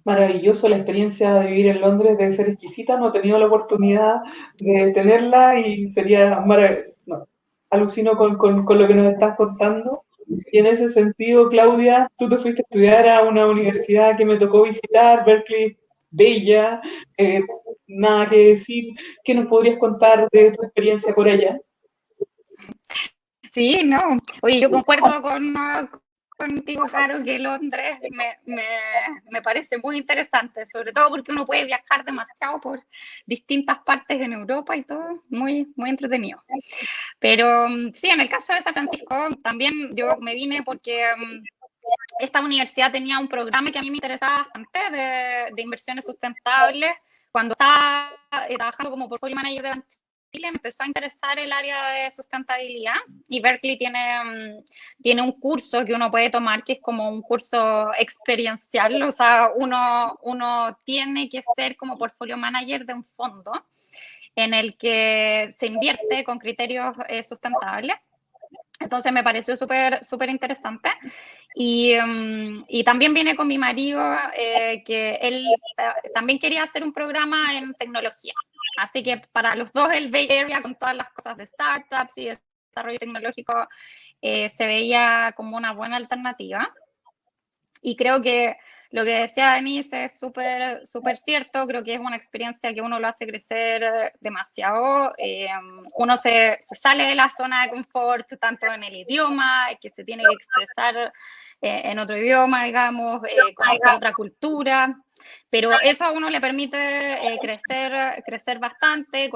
Maravilloso, la experiencia de vivir en Londres debe ser exquisita, no he tenido la oportunidad de tenerla y sería maravilloso. No, alucino con lo que nos estás contando. Y en ese sentido, Claudia, tú te fuiste a estudiar a una universidad que me tocó visitar, Berkeley, bella, eh, nada que decir. ¿Qué nos podrías contar de tu experiencia por allá? Sí, no. Oye, yo concuerdo contigo, Caro, que Londres me parece muy interesante, sobre todo porque uno puede viajar demasiado por distintas partes en Europa y todo, muy, muy entretenido. Pero sí, en el caso de San Francisco, también yo me vine porque esta universidad tenía un programa que a mí me interesaba bastante de inversiones sustentables. Cuando estaba trabajando como portfolio manager de Chile, me empezó a interesar el área de sustentabilidad y Berkeley tiene un curso que uno puede tomar que es como un curso experiencial, o sea, uno tiene que ser como portfolio manager de un fondo en el que se invierte con criterios sustentables. Entonces me pareció súper súper interesante. Y también vine con mi marido, que él también quería hacer un programa en tecnología. Así que para los dos el Bay Area, con todas las cosas de startups y desarrollo tecnológico, se veía como una buena alternativa. Y creo que lo que decía Denise es súper súper cierto, creo que es una experiencia que uno lo hace crecer demasiado, uno se sale de la zona de confort, tanto en el idioma, que se tiene que expresar en otro idioma, digamos, conoce otra cultura, pero eso a uno le permite crecer bastante,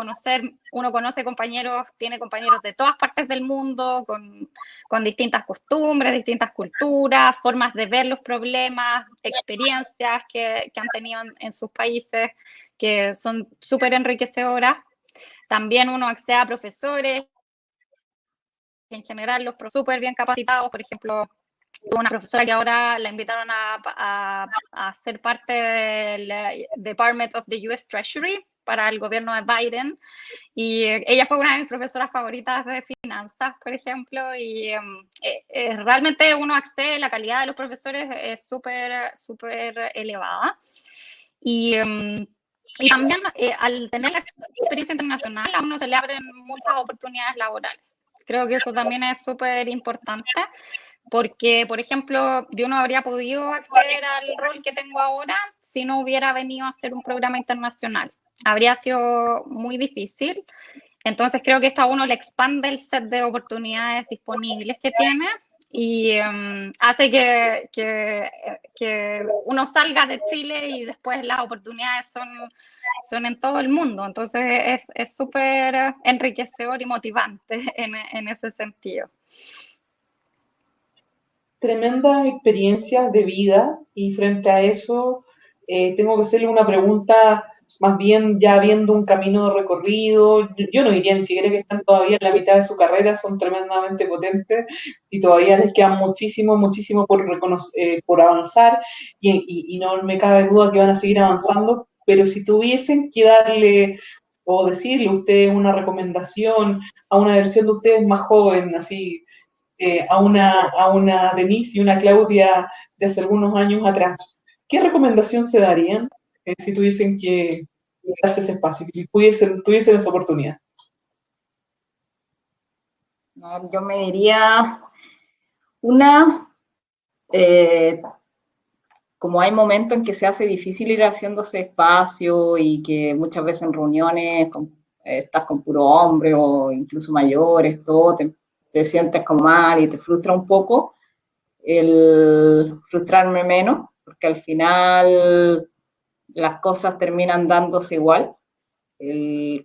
uno conoce compañeros, tiene compañeros de todas partes del mundo, con distintas costumbres, distintas culturas, formas de ver los problemas, experiencias que han tenido en sus países, que son súper enriquecedoras. También uno accede a profesores, en general los súper bien capacitados, por ejemplo, una profesora que ahora la invitaron a ser parte del Department of the US Treasury para el gobierno de Biden, y ella fue una de mis profesoras favoritas de finanzas, por ejemplo, y realmente uno accede, la calidad de los profesores es súper, súper elevada. Y también al tener la experiencia internacional, a uno se le abren muchas oportunidades laborales. Creo que eso también es súper importante, porque, por ejemplo, yo no habría podido acceder al rol que tengo ahora si no hubiera venido a hacer un programa internacional. Habría sido muy difícil. Entonces creo que esto a uno le expande el set de oportunidades disponibles que tiene y hace que uno salga de Chile y después las oportunidades son en todo el mundo. Entonces es súper enriquecedor y motivante en ese sentido. Tremendas experiencias de vida y frente a eso tengo que hacerle una pregunta más bien ya viendo un camino recorrido. Yo no diría ni siquiera que están todavía en la mitad de su carrera, son tremendamente potentes y todavía les queda muchísimo, muchísimo por avanzar y no me cabe duda que van a seguir avanzando, pero si tuviesen que darle o decirle a ustedes una recomendación a una versión de ustedes más joven, así a una Denise y una Claudia de hace algunos años atrás, ¿qué recomendación se darían si tuviesen que darse ese espacio, si tuviesen esa oportunidad? No, yo me diría como hay momentos en que se hace difícil ir haciéndose espacio y que muchas veces en reuniones estás con puro hombre o incluso mayores, todo, te sientes como mal y te frustra un poco, el frustrarme menos, porque al final las cosas terminan dándose igual.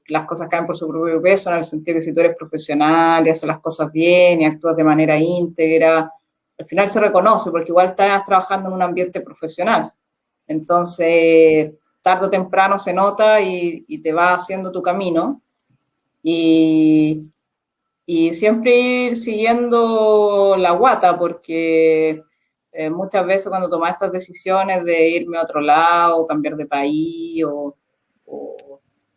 Las cosas caen por su propio peso, en el sentido que si tú eres profesional y haces las cosas bien y actúas de manera íntegra, al final se reconoce, porque igual estás trabajando en un ambiente profesional. Entonces, tarde o temprano se nota y te va haciendo tu camino. Y siempre ir siguiendo la guata, porque Muchas veces cuando tomaba estas decisiones de irme a otro lado, cambiar de país, o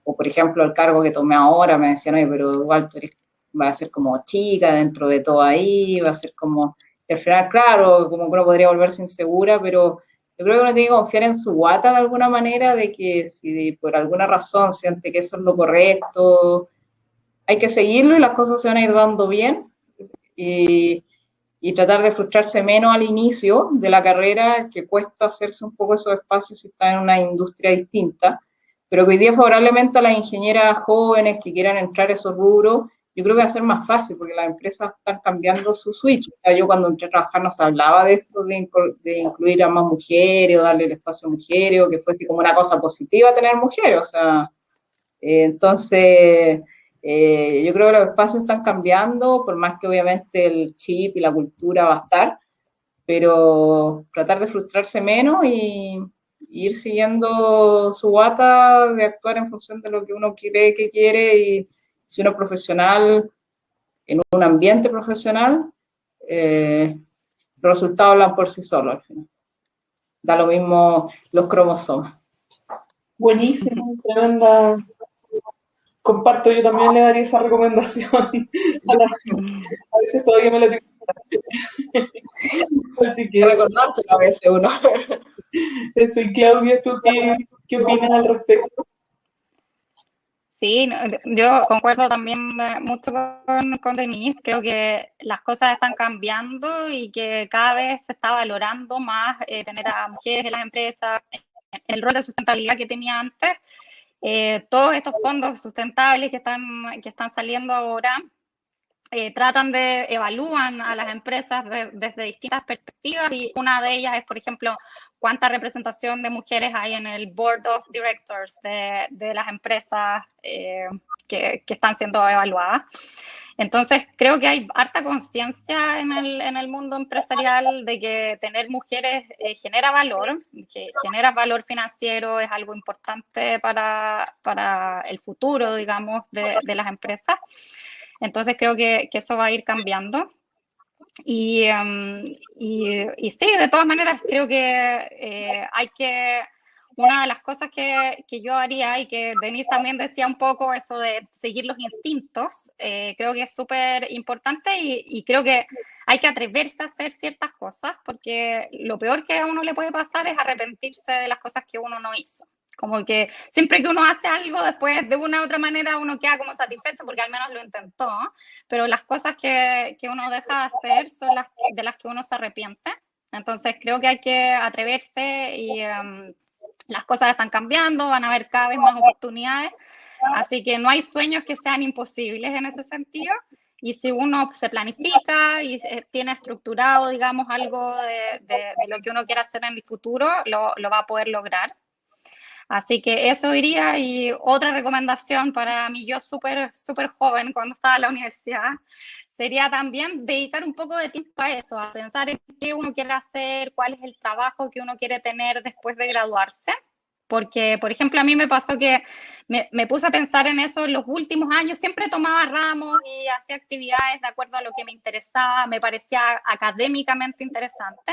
por ejemplo el cargo que tomé ahora, me decían, oye, pero igual tú eres, va a ser como chica dentro de todo ahí, va a ser como, al final, claro, como que uno podría volverse insegura, pero yo creo que uno tiene que confiar en su guata de alguna manera, de que si por alguna razón siente que eso es lo correcto, hay que seguirlo y las cosas se van a ir dando bien, y tratar de frustrarse menos al inicio de la carrera, que cuesta hacerse un poco esos espacios si está en una industria distinta, pero que hoy día favorablemente a las ingenieras jóvenes que quieran entrar a esos rubros, yo creo que va a ser más fácil, porque las empresas están cambiando su switch. O sea, yo cuando entré a trabajar no se hablaba de esto, de incluir a más mujeres, o darle el espacio a mujeres, o que fuese como una cosa positiva tener mujeres, o sea, entonces... yo creo que los espacios están cambiando, por más que obviamente el chip y la cultura va a estar, pero tratar de frustrarse menos y ir siguiendo su guata, de actuar en función de lo que uno cree que quiere, y si uno es profesional, en un ambiente profesional, los resultados hablan por sí solos al final. Da lo mismo los cromosomas. Buenísimo, tremenda. Comparto, yo también le daría esa recomendación a veces todavía me la tengo. Así que recordárselo a veces uno. Eso, y Claudia, ¿tú qué opinas al respecto? Sí, yo concuerdo también mucho con Denise. Creo que las cosas están cambiando y que cada vez se está valorando más tener a mujeres en las empresas, el rol de sustentabilidad que tenía antes. Todos estos fondos sustentables que están saliendo ahora evalúan a las empresas desde distintas perspectivas, y una de ellas es, por ejemplo, cuánta representación de mujeres hay en el Board of Directors de las empresas que están siendo evaluadas. Entonces, creo que hay harta conciencia en el mundo empresarial de que tener mujeres genera valor, que genera valor financiero, es algo importante para el futuro, digamos, de las empresas. Entonces, creo que eso va a ir cambiando. Y sí, de todas maneras, creo que una de las cosas que yo haría, y que Denise también decía un poco, eso de seguir los instintos, creo que es súper importante, y creo que hay que atreverse a hacer ciertas cosas, porque lo peor que a uno le puede pasar es arrepentirse de las cosas que uno no hizo. Como que siempre que uno hace algo, después de una u otra manera uno queda como satisfecho porque al menos lo intentó, ¿no? Pero las cosas que uno deja de hacer son de las que uno se arrepiente. Entonces creo que hay que atreverse, y las cosas están cambiando, van a haber cada vez más oportunidades, así que no hay sueños que sean imposibles en ese sentido. Y si uno se planifica y tiene estructurado, digamos, algo de lo que uno quiere hacer en el futuro, lo va a poder lograr. Así que eso diría. Y otra recomendación para mí, yo súper joven cuando estaba en la universidad, sería también dedicar un poco de tiempo a eso, a pensar en qué uno quiere hacer, cuál es el trabajo que uno quiere tener después de graduarse. Porque, por ejemplo, a mí me pasó que me puse a pensar en eso en los últimos años. Siempre tomaba ramos y hacía actividades de acuerdo a lo que me interesaba, me parecía académicamente interesante.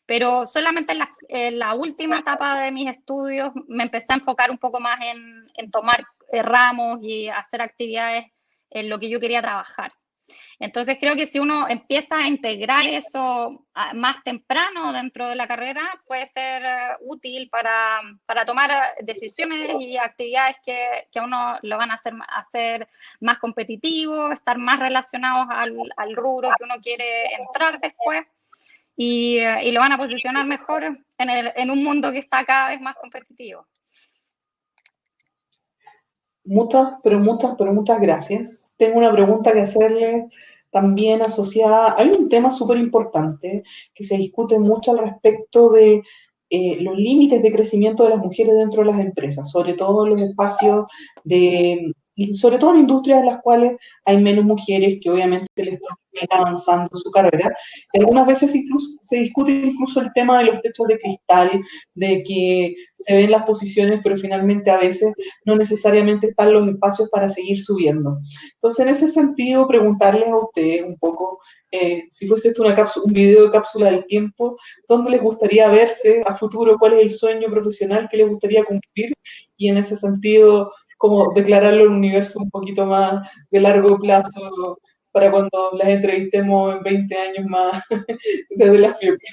Pero solamente en la última etapa de mis estudios me empecé a enfocar un poco más en tomar ramos y hacer actividades en lo que yo quería trabajar. Entonces creo que si uno empieza a integrar eso más temprano dentro de la carrera, puede ser útil para tomar decisiones y actividades que a uno lo van a hacer más competitivo, estar más relacionados al rubro que uno quiere entrar después. Y lo van a posicionar mejor en un mundo que está cada vez más competitivo. Muchas gracias. Tengo una pregunta que hacerle también asociada. Hay un tema súper importante que se discute mucho al respecto de los límites de crecimiento de las mujeres dentro de las empresas, sobre todo en los espacios de y sobre todo en industrias en las cuales hay menos mujeres que obviamente les están avanzando en su carrera. Y algunas veces incluso, se discute incluso el tema de los techos de cristal, de que se ven las posiciones, pero finalmente a veces no necesariamente están los espacios para seguir subiendo. Entonces, en ese sentido, preguntarles a ustedes un poco, si fuese esto un video de cápsula del tiempo, ¿dónde les gustaría verse a futuro? ¿Cuál es el sueño profesional que les gustaría cumplir? Y en ese sentido, como declararlo en un universo un poquito más de largo plazo para cuando las entrevistemos en 20 años más desde las fiebres.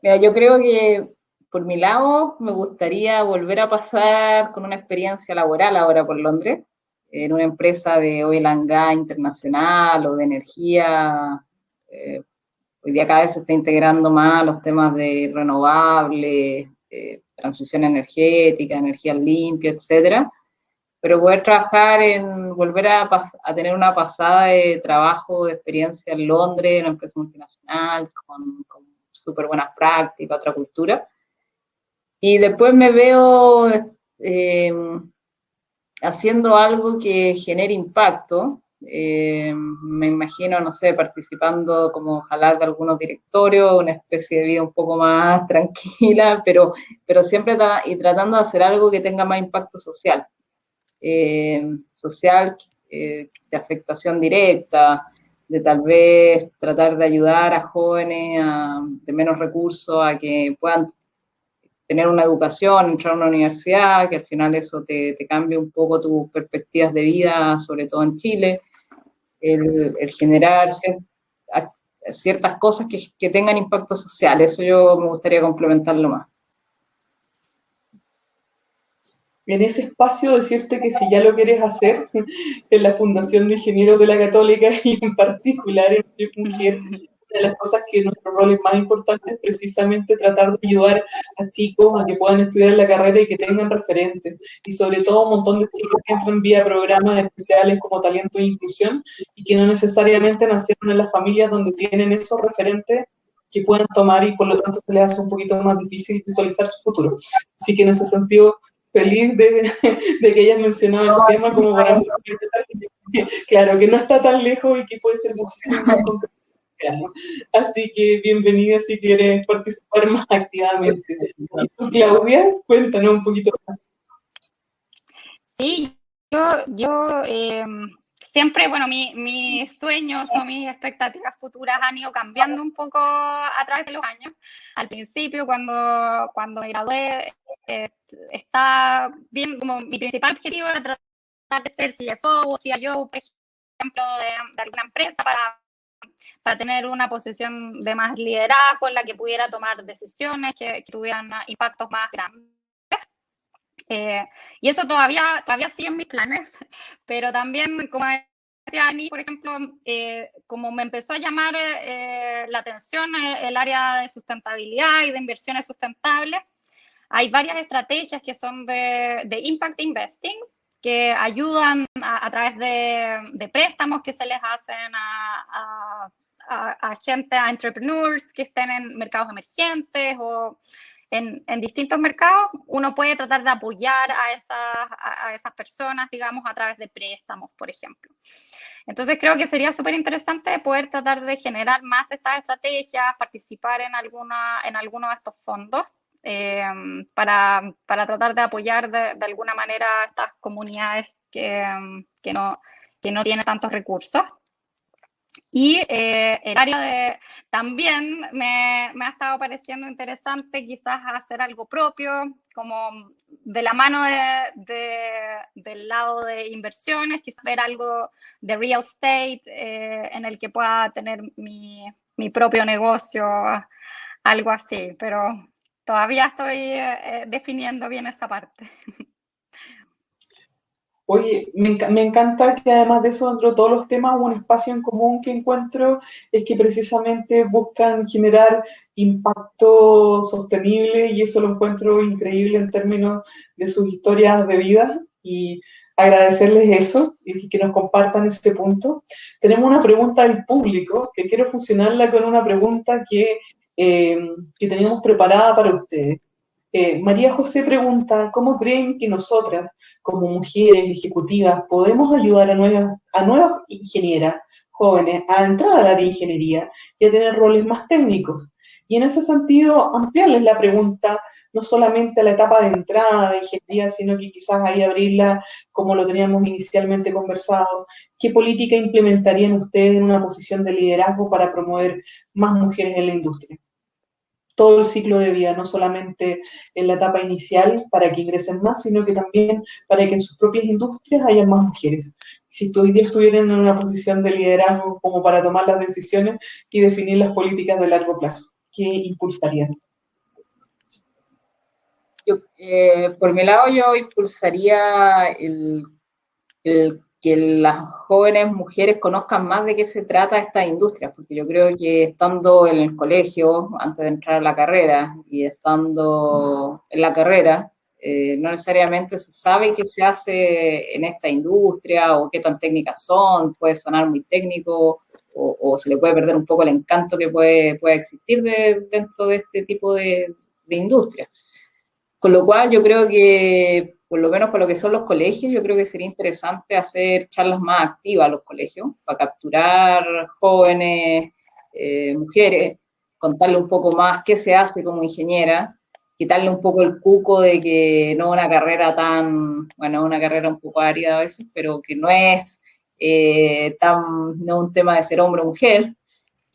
Mira, yo creo que por mi lado me gustaría volver a pasar con una experiencia laboral ahora por Londres, en una empresa de oil and gas internacional o de energía. Hoy día cada vez se está integrando más los temas de renovables, transición energética, energías limpias, etcétera. Pero poder trabajar volver a tener una pasada de trabajo, de experiencia en Londres, en una empresa multinacional, con súper buenas prácticas, otra cultura. Y después me veo haciendo algo que genere impacto. Me imagino, no sé, participando como ojalá de algunos directorios, una especie de vida un poco más tranquila, pero siempre tratando de hacer algo que tenga más impacto social. De afectación directa, de tal vez tratar de ayudar a jóvenes de menos recursos a que puedan tener una educación, entrar a una universidad, que al final eso te cambie un poco tus perspectivas de vida, sobre todo en Chile, el generar ciertas cosas que tengan impacto social. Eso yo me gustaría complementarlo más. En ese espacio decirte que si ya lo quieres hacer en la Fundación de Ingenieros de la Católica y en particular en Mujer, una de las cosas que nuestro rol es más importante es precisamente tratar de ayudar a chicos a que puedan estudiar la carrera y que tengan referentes, y sobre todo un montón de chicos que entran vía programas especiales como Talento e Inclusión y que no necesariamente nacieron en las familias donde tienen esos referentes que puedan tomar, y por lo tanto se les hace un poquito más difícil visualizar su futuro. Así que en ese sentido, feliz de que hayas mencionado el tema como para claro, que no está tan lejos y que puede ser muchísimo más concreto. Así que bienvenida si quieres participar más activamente. ¿Y tú, Claudia? Cuéntanos un poquito más. Sí, yo siempre, bueno, mis sueños o mis expectativas futuras han ido cambiando un poco a través de los años. Al principio, cuando me gradué, estaba bien, como mi principal objetivo era tratar de ser CFO o CIO, por ejemplo, de alguna empresa para tener una posición de más liderazgo en la que pudiera tomar decisiones que tuvieran impactos más grandes. Y eso todavía sigue en mis planes, pero también, como decía Ani, por ejemplo, como me empezó a llamar la atención el área de sustentabilidad y de inversiones sustentables, hay varias estrategias que son de impact investing, que ayudan a través de préstamos que se les hacen a gente, a entrepreneurs que estén en mercados emergentes o en distintos mercados. Uno puede tratar de apoyar a esas personas, digamos, a través de préstamos, por ejemplo. Entonces creo que sería súper interesante poder tratar de generar más de estas estrategias, participar en alguno de estos fondos, para tratar de apoyar de alguna manera a estas comunidades que no tienen tantos recursos. Y el área también me ha estado pareciendo interesante quizás hacer algo propio, como de la mano del lado de inversiones, quizás ver algo de real estate en el que pueda tener mi propio negocio, algo así, pero todavía estoy definiendo bien esa parte. Oye, me encanta que además de eso, dentro de todos los temas, un espacio en común que encuentro es que precisamente buscan generar impacto sostenible, y eso lo encuentro increíble en términos de sus historias de vida, y agradecerles eso y que nos compartan ese punto. Tenemos una pregunta del público que quiero fusionarla con una pregunta que teníamos preparada para ustedes. María José pregunta, ¿cómo creen que nosotras, como mujeres ejecutivas, podemos ayudar a nuevas ingenieras jóvenes a entrar al área de ingeniería y a tener roles más técnicos? Y en ese sentido, ampliarles la pregunta no solamente a la etapa de entrada de ingeniería, sino que quizás ahí abrirla como lo teníamos inicialmente conversado. ¿Qué política implementarían ustedes en una posición de liderazgo para promover más mujeres en la industria? Todo el ciclo de vida, no solamente en la etapa inicial para que ingresen más, sino que también para que en sus propias industrias haya más mujeres. Si hoy día estuvieran en una posición de liderazgo como para tomar las decisiones y definir las políticas de largo plazo, ¿qué impulsarían? Por mi lado, yo impulsaría que las jóvenes mujeres conozcan más de qué se trata esta industria, porque yo creo que estando en el colegio, antes de entrar a la carrera, y estando en la carrera, no necesariamente se sabe qué se hace en esta industria o qué tan técnicas son, puede sonar muy técnico o se le puede perder un poco el encanto que puede existir dentro de este tipo de industria. Con lo cual yo creo que, por lo menos para lo que son los colegios, yo creo que sería interesante hacer charlas más activas a los colegios, para capturar jóvenes, mujeres, contarle un poco más qué se hace como ingeniera, quitarle un poco el cuco de que no es una carrera tan, bueno, es una carrera un poco árida a veces, pero que no es no un tema de ser hombre o mujer,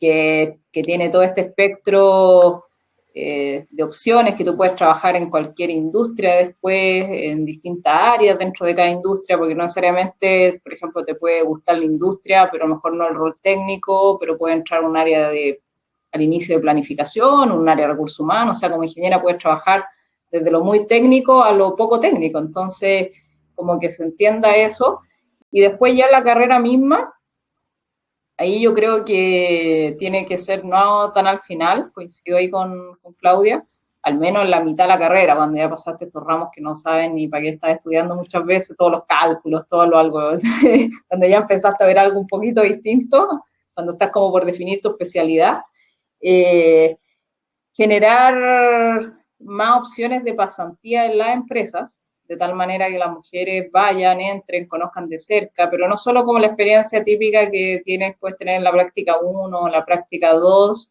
que tiene todo este espectro de opciones, que tú puedes trabajar en cualquier industria después, en distintas áreas dentro de cada industria, porque no necesariamente, por ejemplo, te puede gustar la industria, pero a lo mejor no el rol técnico, pero puede entrar un área al inicio de planificación, un área de recursos humanos, o sea, como ingeniera puedes trabajar desde lo muy técnico a lo poco técnico, entonces, como que se entienda eso, y después ya la carrera misma, ahí yo creo que tiene que ser no tan al final, coincido ahí con Claudia, al menos en la mitad de la carrera, cuando ya pasaste estos ramos que no saben ni para qué estás estudiando muchas veces, todos los cálculos, todo lo algo, cuando ya empezaste a ver algo un poquito distinto, cuando estás como por definir tu especialidad, eh, generar más opciones de pasantía en las empresas, de tal manera que las mujeres vayan, entren, conozcan de cerca, pero no solo como la experiencia típica que puedes tener en la práctica 1 o la práctica 2,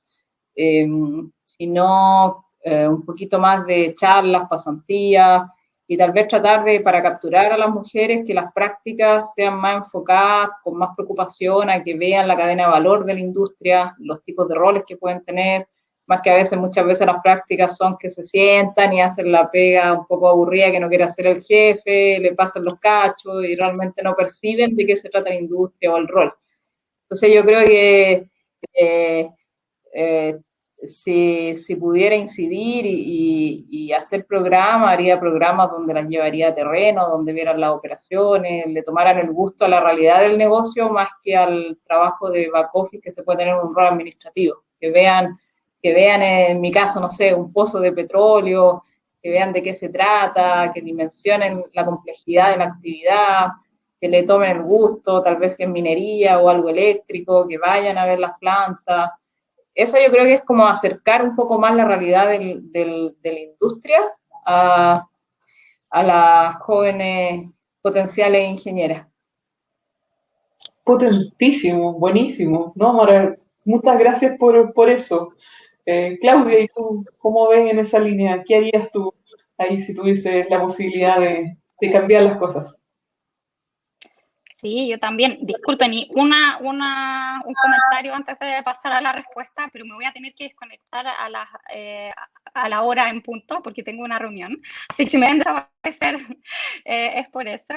sino un poquito más de charlas, pasantías, y tal vez tratar de, para capturar a las mujeres, que las prácticas sean más enfocadas, con más preocupación, a que vean la cadena de valor de la industria, los tipos de roles que pueden tener, más que a veces, muchas veces las prácticas son que se sientan y hacen la pega un poco aburrida que no quiere hacer el jefe, le pasan los cachos y realmente no perciben de qué se trata la industria o el rol. Entonces yo creo que si pudiera incidir y hacer programas, haría programas donde las llevaría a terreno, donde vieran las operaciones, le tomaran el gusto a la realidad del negocio más que al trabajo de back office que se puede tener un rol administrativo, que vean en mi caso, no sé, un pozo de petróleo, que vean de qué se trata, que dimensionen la complejidad de la actividad, que le tomen el gusto, tal vez en minería o algo eléctrico, que vayan a ver las plantas. Eso yo creo que es como acercar un poco más la realidad de la industria a las jóvenes potenciales ingenieras. Potentísimo, buenísimo, ¿no, Mara? Muchas gracias por eso. Claudia, ¿y tú cómo ves en esa línea? ¿Qué harías tú ahí si tuviese la posibilidad de cambiar las cosas? Sí, yo también. Disculpen, y un comentario antes de pasar a la respuesta, pero me voy a tener que desconectar a la hora en punto porque tengo una reunión. Así que si me ven desaparecer es por eso.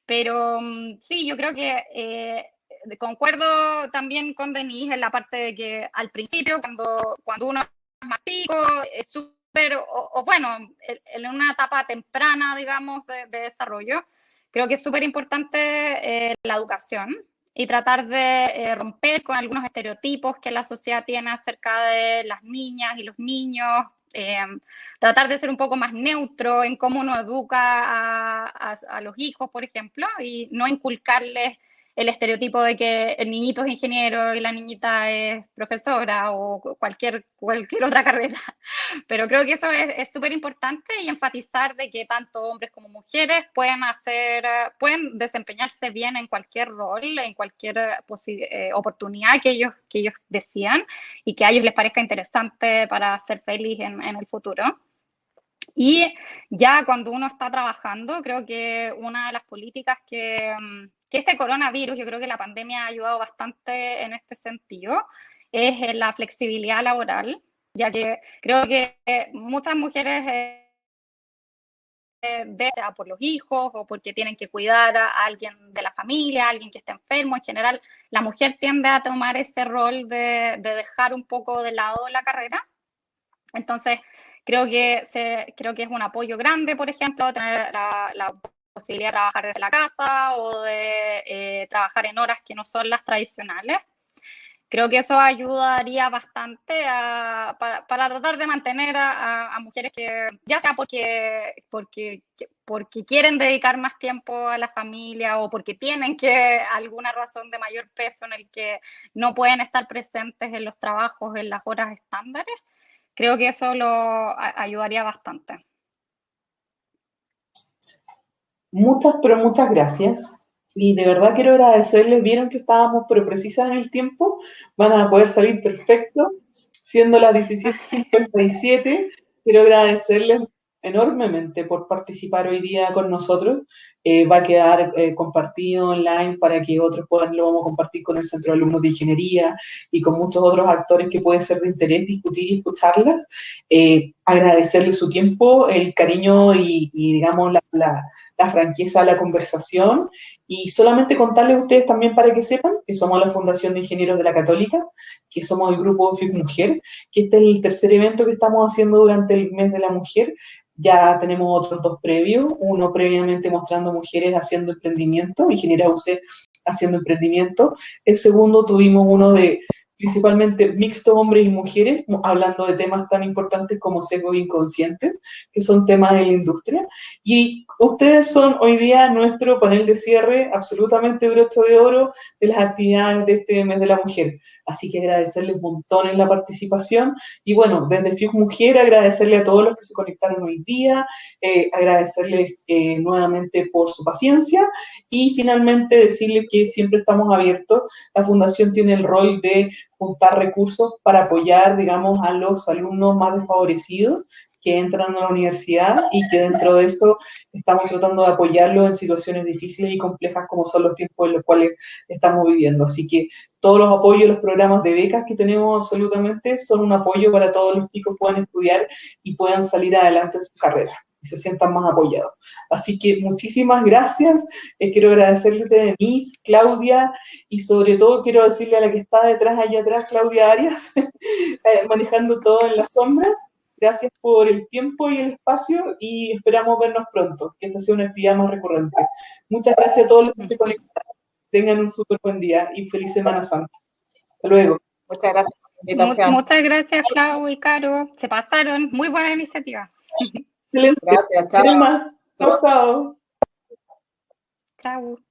Pero sí, yo creo que concuerdo también con Denise en la parte de que al principio, cuando uno es más chico, es súper, o bueno, en una etapa temprana, digamos, de desarrollo, creo que es súper importante la educación y tratar de romper con algunos estereotipos que la sociedad tiene acerca de las niñas y los niños, tratar de ser un poco más neutro en cómo uno educa a los hijos, por ejemplo, y no inculcarles el estereotipo de que el niñito es ingeniero y la niñita es profesora o cualquier otra carrera. Pero creo que eso es súper importante y enfatizar de que tanto hombres como mujeres pueden desempeñarse bien en cualquier rol, en cualquier oportunidad que ellos desean y que a ellos les parezca interesante para ser feliz en el futuro. Y ya cuando uno está trabajando, creo que una de las políticas que este coronavirus, yo creo que la pandemia ha ayudado bastante en este sentido, es la flexibilidad laboral, ya que creo que muchas mujeres, sea por los hijos o porque tienen que cuidar a alguien de la familia, a alguien que esté enfermo, en general, la mujer tiende a tomar ese rol de dejar un poco de lado la carrera. Entonces, creo que es un apoyo grande, por ejemplo, tener la posibilidad de trabajar desde la casa o de trabajar en horas que no son las tradicionales. Creo que eso ayudaría bastante para tratar de mantener a mujeres que, ya sea porque quieren dedicar más tiempo a la familia o porque tienen alguna razón de mayor peso en el que no pueden estar presentes en los trabajos en las horas estándares. Creo que eso ayudaría bastante. Pero muchas gracias. Y de verdad quiero agradecerles, vieron que estábamos pero precisas en el tiempo, van a poder salir perfecto, siendo las 17:57. Quiero agradecerles enormemente por participar hoy día con nosotros. Va a quedar compartido online para que otros lo vamos a compartir con el Centro de Alumnos de Ingeniería y con muchos otros actores que puede ser de interés discutir y escucharlas. Agradecerles su tiempo, el cariño y digamos, la franqueza a la conversación, y solamente contarles a ustedes también para que sepan que somos la Fundación de Ingenieros de la Católica, que somos el grupo FIUC Mujer, que este es el tercer evento que estamos haciendo durante el mes de la mujer. Ya tenemos otros 2 previos, uno previamente mostrando mujeres haciendo emprendimiento, Ingeniera UC haciendo emprendimiento. El segundo tuvimos uno de principalmente mixto hombres y mujeres, hablando de temas tan importantes como sesgo inconsciente, que son temas de la industria. Y ustedes son hoy día nuestro panel de cierre, absolutamente broche de oro de las actividades de este mes de la mujer. Así que agradecerles un montón en la participación. Y bueno, desde FIUC Mujer, agradecerle a todos los que se conectaron hoy día, agradecerles nuevamente por su paciencia y finalmente decirles que siempre estamos abiertos. La Fundación tiene el rol de juntar recursos para apoyar, digamos, a los alumnos más desfavorecidos que entran a la universidad y que dentro de eso estamos tratando de apoyarlos en situaciones difíciles y complejas como son los tiempos en los cuales estamos viviendo. Así que todos los apoyos, los programas de becas que tenemos absolutamente son un apoyo para todos los chicos que puedan estudiar y puedan salir adelante en sus carreras y se sientan más apoyados. Así que muchísimas gracias. Quiero agradecerle a Denise, Claudia, y sobre todo quiero decirle a la que está detrás, allá atrás, Claudia Arias, manejando todo en las sombras. Gracias por el tiempo y el espacio y esperamos vernos pronto, que esta sea una actividad más recurrente. Muchas gracias a todos los que se conectaron. Tengan un súper buen día y feliz Semana Santa. Hasta luego. Muchas gracias por la invitación. Muchas gracias, Clau y Caro. Se pasaron. Muy buena iniciativa. Excelente. Gracias, chao. Chao. Chao. Chao.